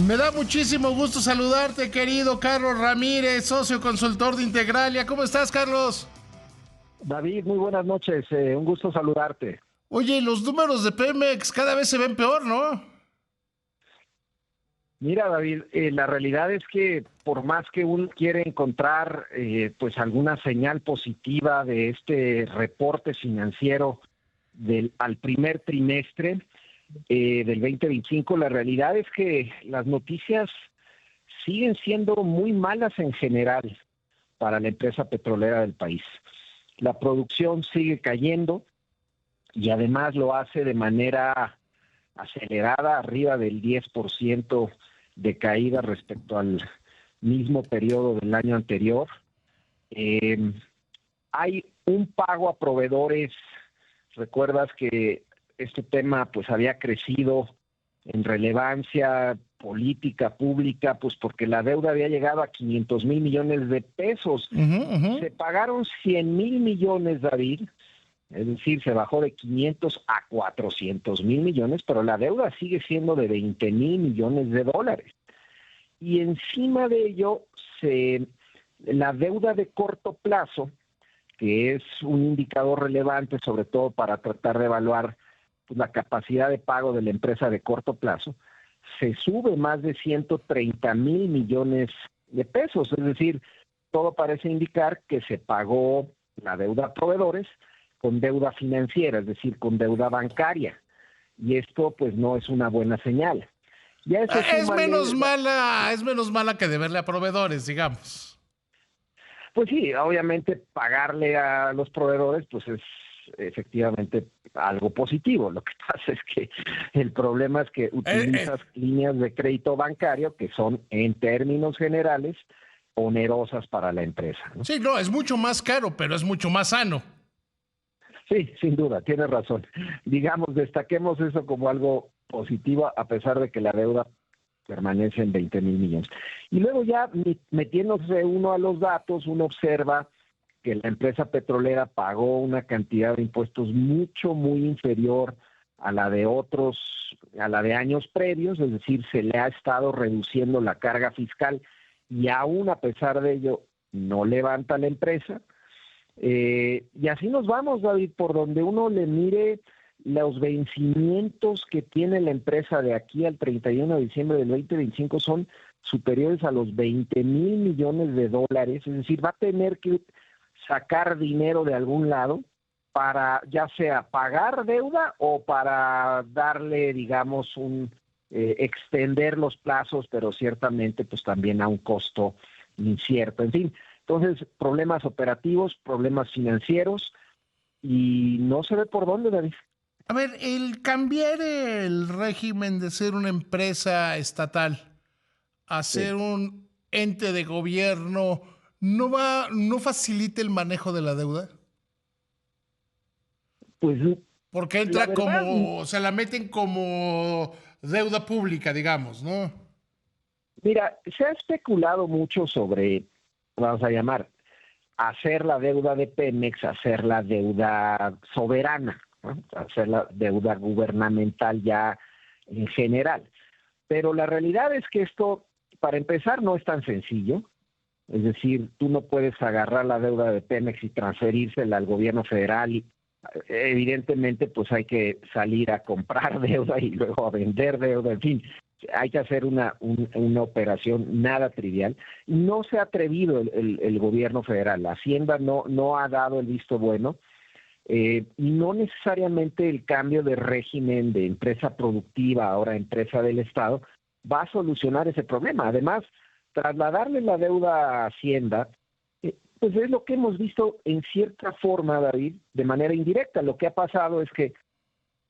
Me da muchísimo gusto saludarte, querido Carlos Ramírez, socio consultor de Integralia. ¿Cómo estás, Carlos? David, muy buenas noches, un gusto saludarte. Oye, los números de Pemex cada vez se ven peor, ¿no? Mira, David, la realidad es que por más que uno quiere encontrar pues alguna señal positiva de este reporte financiero al primer trimestre del 2025, la realidad es que las noticias siguen siendo muy malas en general para la empresa petrolera del país. La producción sigue cayendo y además lo hace de manera acelerada, arriba del 10% de caída respecto al mismo periodo del año anterior. Hay un pago a proveedores. Recuerdas que este tema pues había crecido en relevancia política pública, pues porque la deuda había llegado a 500,000 millones de pesos. Se pagaron 100,000 millones, David, es decir, se bajó de 500 a 400,000 millones, pero la deuda sigue siendo de 20,000 millones de dólares. Y encima de ello, la deuda de corto plazo, que es un indicador relevante sobre todo para tratar de evaluar pues, la capacidad de pago de la empresa de corto plazo, se sube más de 130,000 millones de pesos. Es decir, todo parece indicar que se pagó la deuda a proveedores con deuda financiera, es decir, con deuda bancaria. Y esto pues no es una buena señal. Ya eso Es menos mala que deberle a proveedores, digamos. Pues sí, obviamente pagarle a los proveedores pues es efectivamente algo positivo. Lo que pasa es que el problema es que utilizas líneas de crédito bancario que son en términos generales onerosas para la empresa, ¿no? Sí, no, es mucho más caro, pero es mucho más sano. Sí, sin duda, tienes razón. Digamos, destaquemos eso como algo positivo a pesar de que la deuda permanece en 20,000 millones. Y luego ya metiéndose uno a los datos, uno observa que la empresa petrolera pagó una cantidad de impuestos muy inferior a la de años previos, es decir, se le ha estado reduciendo la carga fiscal y aún a pesar de ello no levanta la empresa. Y así nos vamos, David, por donde uno le mire los vencimientos que tiene la empresa de aquí al 31 de diciembre del 2025 son superiores a los 20,000 millones de dólares, es decir, va a tener que sacar dinero de algún lado para ya sea pagar deuda o para darle, digamos, extender los plazos, pero ciertamente pues también a un costo incierto. En fin, entonces problemas operativos, problemas financieros y no se ve por dónde, David. A ver, el cambiar el régimen de ser una empresa estatal a ser Sí. un ente de gobierno, ¿no facilita el manejo de la deuda? Pues Porque la entra verdad, como, se la meten como deuda pública, digamos, ¿no? mira, se ha especulado mucho sobre, vamos a llamar, hacer la deuda de Pemex, hacer la deuda soberana, ¿no? Hacer la deuda gubernamental ya en general. Pero la realidad es que esto, para empezar, no es tan sencillo. Es decir, tú no puedes agarrar la deuda de Pemex y transferírsela al gobierno federal y evidentemente pues hay que salir a comprar deuda y luego a vender deuda, en fin, hay que hacer una operación nada trivial. No se ha atrevido el gobierno federal, la Hacienda no ha dado el visto bueno, y no necesariamente el cambio de régimen de empresa productiva, ahora empresa del Estado, va a solucionar ese problema. Además, trasladarle la deuda a Hacienda, pues es lo que hemos visto en cierta forma, David, de manera indirecta. Lo que ha pasado es que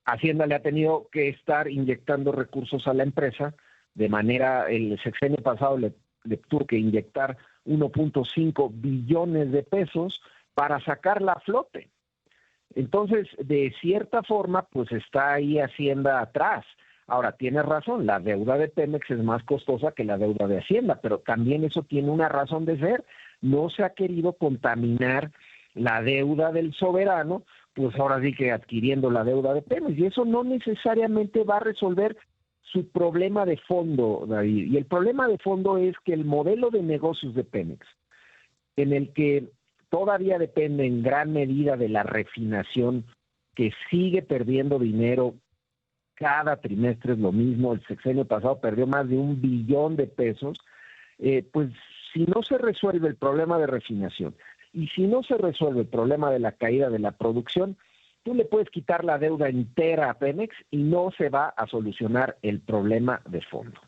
Hacienda le ha tenido que estar inyectando recursos a la empresa, de manera, el sexenio pasado le tuvo que inyectar 1.5 billones de pesos para sacarla a flote. Entonces, de cierta forma, pues está ahí Hacienda atrás. Ahora, tienes razón, la deuda de Pemex es más costosa que la deuda de Hacienda, pero también eso tiene una razón de ser. No se ha querido contaminar la deuda del soberano, pues ahora sí que adquiriendo la deuda de Pemex, y eso no necesariamente va a resolver su problema de fondo, David. Y el problema de fondo es que el modelo de negocios de Pemex, en el que todavía depende en gran medida de la refinación, que sigue perdiendo dinero cada trimestre, es lo mismo. El sexenio pasado perdió más de $1 billón, pues si no se resuelve el problema de refinación y si no se resuelve el problema de la caída de la producción, tú le puedes quitar la deuda entera a Pemex y no se va a solucionar el problema de fondo.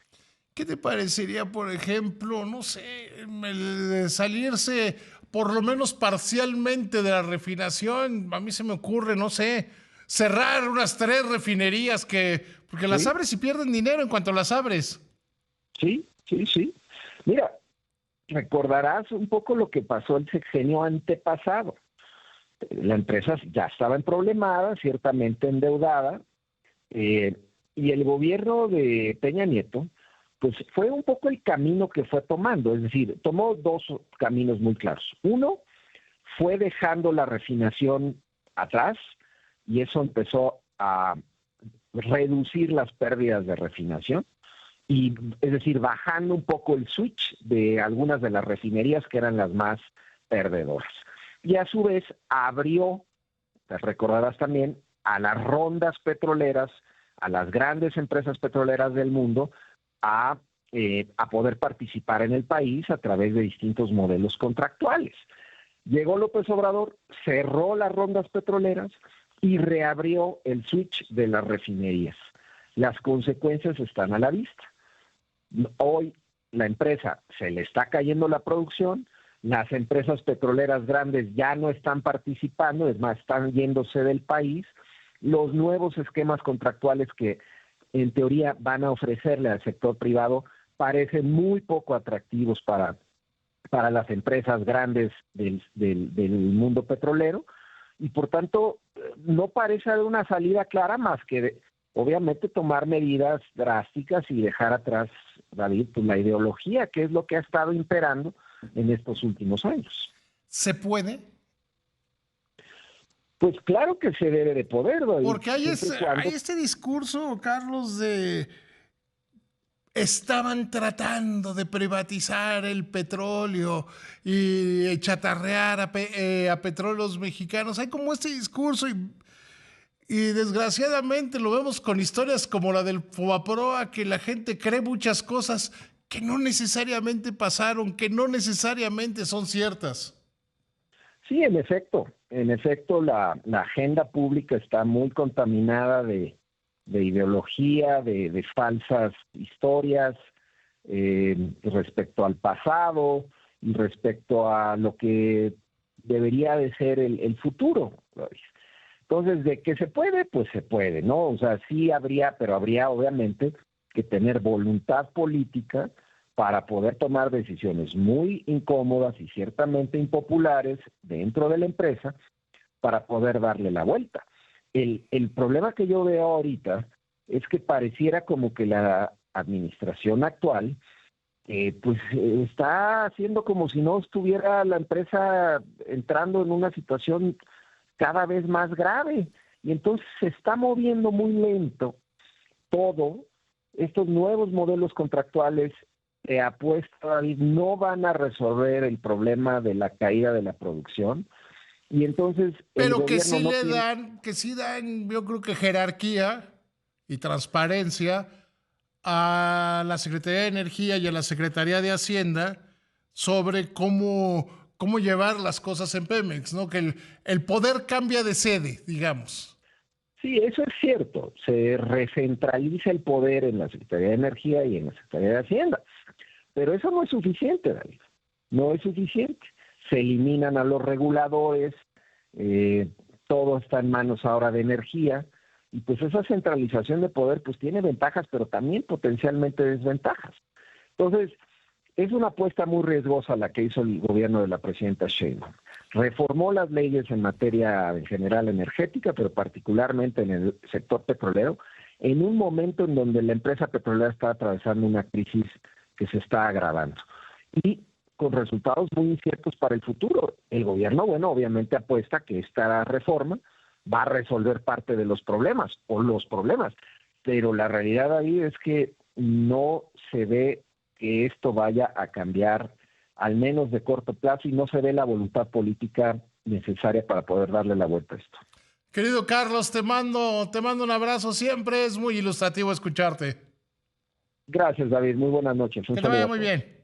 ¿Qué te parecería, por ejemplo, no sé, el de salirse por lo menos parcialmente de la refinación? A mí se me ocurre, no sé, cerrar unas 3 refinerías porque las ¿Sí? abres y pierden dinero en cuanto las abres. Sí, sí, sí. Mira, recordarás un poco lo que pasó el sexenio antepasado. La empresa ya estaba problemada, ciertamente endeudada, y el gobierno de Peña Nieto, pues fue un poco el camino que fue tomando, es decir, tomó 2 caminos muy claros. Uno, fue dejando la refinación atrás, y eso empezó a reducir las pérdidas de refinación, y es decir, bajando un poco el switch de algunas de las refinerías que eran las más perdedoras. Y a su vez abrió, te recordarás también, a las rondas petroleras, a las grandes empresas petroleras del mundo, a poder participar en el país a través de distintos modelos contractuales. Llegó López Obrador, cerró las rondas petroleras y reabrió el switch de las refinerías. Las consecuencias están a la vista. Hoy la empresa se le está cayendo la producción, las empresas petroleras grandes ya no están participando, es más, están yéndose del país. Los nuevos esquemas contractuales que en teoría van a ofrecerle al sector privado parecen muy poco atractivos para las empresas grandes del mundo petrolero, y por tanto no parece haber una salida clara más que obviamente tomar medidas drásticas y dejar atrás, David, pues, la ideología, que es lo que ha estado imperando en estos últimos años. ¿Se puede? Pues claro que se debe de poder, David, Porque siempre y hay cuando... este discurso, Carlos, de estaban tratando de privatizar el petróleo y chatarrear a petróleos mexicanos. Hay como este discurso y desgraciadamente lo vemos con historias como la del Fobaproa, que la gente cree muchas cosas que no necesariamente pasaron, que no necesariamente son ciertas. Sí, en efecto la agenda pública está muy contaminada de ideología, de falsas historias respecto al pasado y respecto a lo que debería de ser el futuro. Entonces, de que se puede, pues se puede, ¿no? O sea, sí habría, pero habría obviamente que tener voluntad política para poder tomar decisiones muy incómodas y ciertamente impopulares dentro de la empresa para poder darle la vuelta. El problema que yo veo ahorita es que pareciera como que la administración actual está haciendo como si no estuviera la empresa entrando en una situación cada vez más grave, y entonces se está moviendo muy lento todo. Estos nuevos modelos contractuales, apuesta, David, no van a resolver el problema de la caída de la producción, y entonces el Pero gobierno no tiene... que sí dan, yo creo que jerarquía y transparencia a la Secretaría de Energía y a la Secretaría de Hacienda sobre cómo llevar las cosas en Pemex, ¿no? Que el poder cambia de sede, digamos. Sí, eso es cierto. Se recentraliza el poder en la Secretaría de Energía y en la Secretaría de Hacienda. Pero eso no es suficiente, David. No es suficiente. Se eliminan a los reguladores, todo está en manos ahora de energía, y pues esa centralización de poder pues tiene ventajas, pero también potencialmente desventajas. Entonces, es una apuesta muy riesgosa la que hizo el gobierno de la presidenta Sheinbaum. Reformó las leyes en materia en general energética, pero particularmente en el sector petrolero, en un momento en donde la empresa petrolera está atravesando una crisis que se está agravando y con resultados muy inciertos para el futuro. El gobierno, bueno, obviamente apuesta que esta reforma va a resolver parte de los problemas o los problemas, pero la realidad ahí es que no se ve que esto vaya a cambiar, al menos de corto plazo, y no se ve la voluntad política necesaria para poder darle la vuelta a esto. Querido Carlos, te mando un abrazo. Siempre es muy ilustrativo escucharte. Gracias, David. Muy buenas noches. Un Que te saludo vaya a muy todos. bien.